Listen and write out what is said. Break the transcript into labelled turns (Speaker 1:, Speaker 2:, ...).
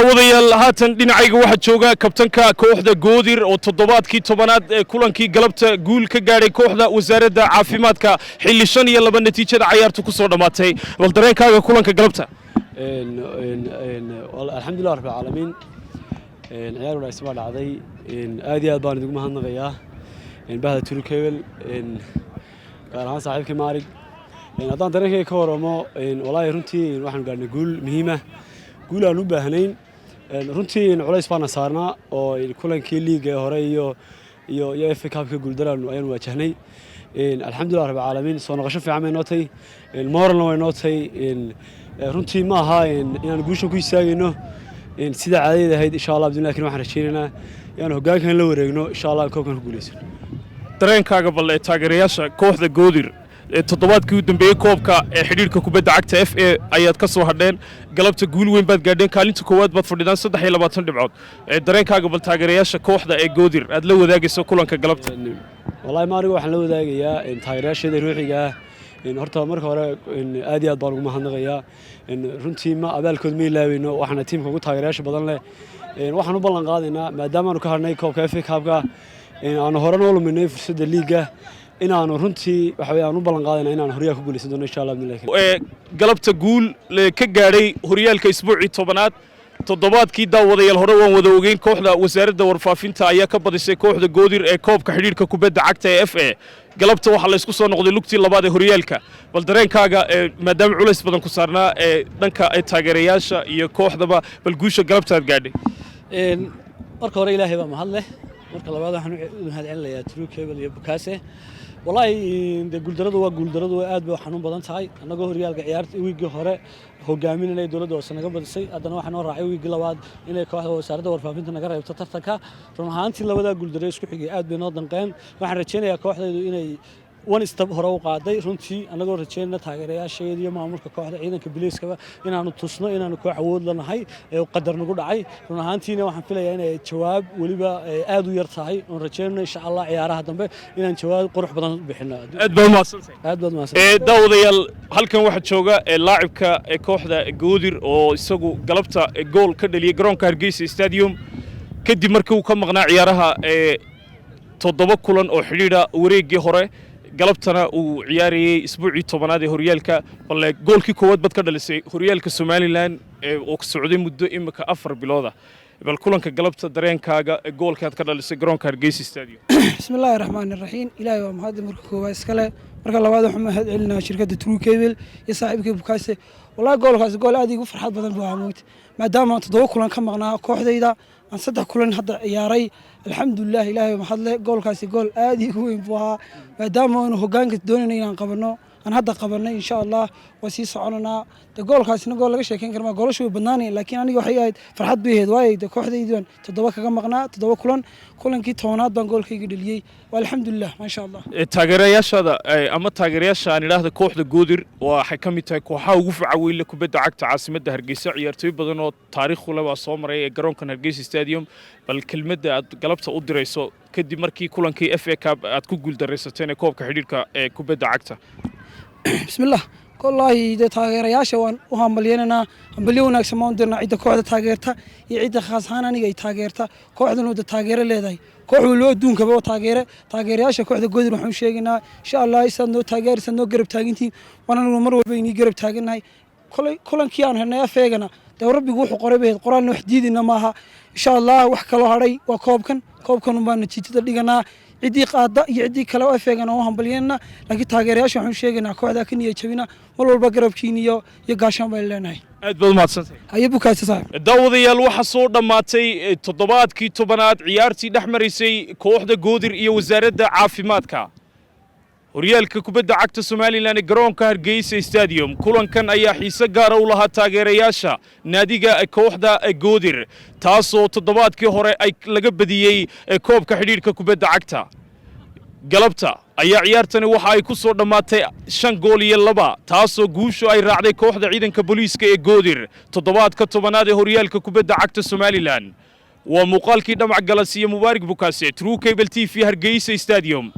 Speaker 1: daawadayaal haatan dhinacayga waxa jooga kabtanka kooxda Goodir oo toddobaadkii 10aad ee kulankii galabta guul ka gaaray kooxda wasaaradda caafimaadka xilli 5-2 natiijada ciyaartu ku soo dhamaatay wal dareenkaaga kulanka galabta
Speaker 2: alxamdulillaah rabbil caalamiin ciyaar wanaagsan baa dhacday aad iyo aad baan idinku mahadnaqayaa bahda Turkeyl gaar ahaan saaxiibkii Maarig haddaan dareenkayga ka waramo walaahi runtii waxaan gaarnay guul muhiim ah guul aan u baahnayn runtii culays baan saarnaa oo kulankii liiga hore iyo FA Cup-ka guuldaraan ayaan waajahnay alxamdulillaah rabbil caalamiin soo noqosho fiican bay nootay mooralna way nootay runtii ma aha inaan guusha ku istaagayno sida caadada ahayd insha Allah abdullah laakiin waxaan rajaynaynaa inaan hoggaankan la wareegno insha Allah koobkan ku guuleysano
Speaker 1: dareenkaaga balle taageerayaasha kooxda Goodir toddobaadkii u dambeeyay koobka ee xiriirka kubadda cagta FA ayaad ka soo hadheen galabta guul weyn baad gaadheen kaalinta koowaad baad fadhidaan 23 dhibcood dareenkaaga bal taageerayaasha kooxda ee Goodir aad la wadaagayso kulanka galabta
Speaker 2: wallahi maariga waxaan la wadaagayaa taageerayaasha ruuxiga horta marka hore aad iyo aad baan ugu mahadnaqayaa runtii ma abaalkood ma ilaaweyno waxaana tiimka ugu taageerayaasha badan leh waxaan u ballan qaadaynaa maadaama aanu ka hadhnay koobka FA Cup-ka aanu hore noo luminay fursadda liiga inaanu runtii waxa weeyaan u ballan qaadayna inaan horiyaal ku guuleysan doono insha Allah
Speaker 1: galabta guul ka gaaray horyaalka isbuucii 10aad toddobaadkii daawadayaal hore waan wada ogeyn kooxda wasaaradda warfaafinta ayaa ka badisay kooxda Goodir ee koobka xiriirka kubadda cagta ee FA galabta waxa la isku soo noqday lugtii labaad ee horyaalka bal dareenkaaga maadaama culays badan ku saarnaa dhanka taageerayaasha iyo kooxdaba bal guusha galabta aad gaadhay
Speaker 3: marka hore ilaahay baa mahad leh marka labaad waxaan u mahadcelinayaa Turkeyl iyo Bukaase wallahi guuldaradu waa guuldaradu aad bay xanuun badan tahay anagoo horyaalka ciyaarta wiigi hore hogaaminayay dawladda oo sanaga badisay haddana waxaan oo raacay wiigi labaad inay kooxda wasaaradda warfaafinta naga reebto tartanka run ahaantii labada guuldarey isku xigay aad bay noo danqeen waxaan rajaynayaa kooxdaydu inay one step hore u qaaday runtii anagoo rajaynayna taageerayaasheeda iyo maamulka kooxda ciidanka biliiskaba inaanu tusno inaanu koox awood lanahay ee qadar nagu dhacay run ahaantiina waxaan filayaa inay jawaab waliba aad u yar tahay oo rajaynayna insha Allah ciyaaraha dambe inaan jawaab qurux badan bixino
Speaker 1: aad baad mahadsantahay daawadayaal halkan waxa jooga laacibka kooxda Goodir oo isagu galabta gool ka dhaliyay garoonka Hargeysa Stadium kadib markii uu ka maqnaa ciyaaraha 7 kulan oo xiriira wareegii hore galabtana uu ciyaarayay isbuucii 10aad ee horyaalka balle goolkii koowaad bad ka dhalisay horyaalka Somaliland oo ka socday muddo imika 4 bilooda bal kulanka galabta dareenkaaga goolka aad ka dhalisay garoonka Hargeysa Stadium
Speaker 4: bismillaahir rahmaanir rahiim ilaahay waa mahad marka koowaad iskale marka labaad waxaan mahad celinaa shirkadda Turkeyl iyo saaxiibkii Bukaase wallahi goolkaas gool aad igu farxad badan buu ahayd maadaama 7 kulan ka maqnaa kooxdayda aan 3 kulan hadda ciyaaray alxamdulillaah ilaahay mahad leh goolkaasi gool aad igu weyn buu ahaa maadaama aanu hoggaanka doonayna inaan qabano aan hadda qabanay insha Allah waa sii soconana goolkaasina gool laga sheekeyn karo goolashu way badnaanayeen laakiin aniga waxay ahayd farxad bay ahayd waayay kooxdaydan 7 kaga maqnaa 7 kulankii 10aad baan goolkayga dhaliyay alxamdulillaah ma sha Allah
Speaker 1: taageerayaashada ama taageerayaasha aan ilaahda kooxda Goodir waxay ka mid tahay kooxaha ugu facaweyn kubadda cagta caasimadda Hargeysa ciyaartoy badan oo taariikh u leh waa soo maray garoonka Hargeysa Stadium bal kelmadda aad galabta u dirayso kadib markii kulankii FA Cup aad ku guuldareysatay koobka xiriirka kubadda cagta
Speaker 4: bismillaah wallahi taageerayaasha waan u hambalyeynaa hambalyo wanaagsan ma dirna cid kooxda taageerta iyo cid khaas ahaan aniga ay taageerta kooxdan oo taageero leedahay koox waliba adduunka ba taageerayaasha kooxda Goodir waxaan sheegaynaa insha Allah isaan noo taageersan noo garab taagintii wanaan mar walba inii garab taaganahay kulankii aan helnay afeegana rabbigu wuxuu qoray bay qoraalna wax diidina maaha insha Allah wax kale haray waa koobkan baan natiijada dhiganaa cidii qaada iyo cidii kale oo afeegana oo hambalyeena laakiin taageerayaasha waxaan sheegaynaa kooxda ka niyad jabina mar walba garabkiin iyo gaashaan bay leenahay
Speaker 1: aad baad mahadsantahay
Speaker 4: haye Bukaase saaxiib
Speaker 1: daawadayaal waxa soo dhamaatay toddobaadkii 10aad ciyaartii dhaxmarisay kooxda Goodir iyo wasaaradda caafimaadka horyaalka kubadda cagta Somaliland ee garoonka Hargeysa Stadium kulankan ayaa xiise gaar ah u lahaa taageerayaasha naadiga kooxda Goodir taasoo toddobaadkii hore ay laga badiyay koobka xiriirka kubadda cagta galabta ayaa ciyaartani waxa ay ku soo dhamaatay 5 gool iyo 2 taasoo guushu ay raacday kooxda ciidanka booliiska ee Goodir toddobaadka 10aad ee horyaalka kubadda cagta Somaliland waa muuqaalkii dhamac galas iyo Mubaarak Bukaase Turkeyl TV Hargeysa Stadium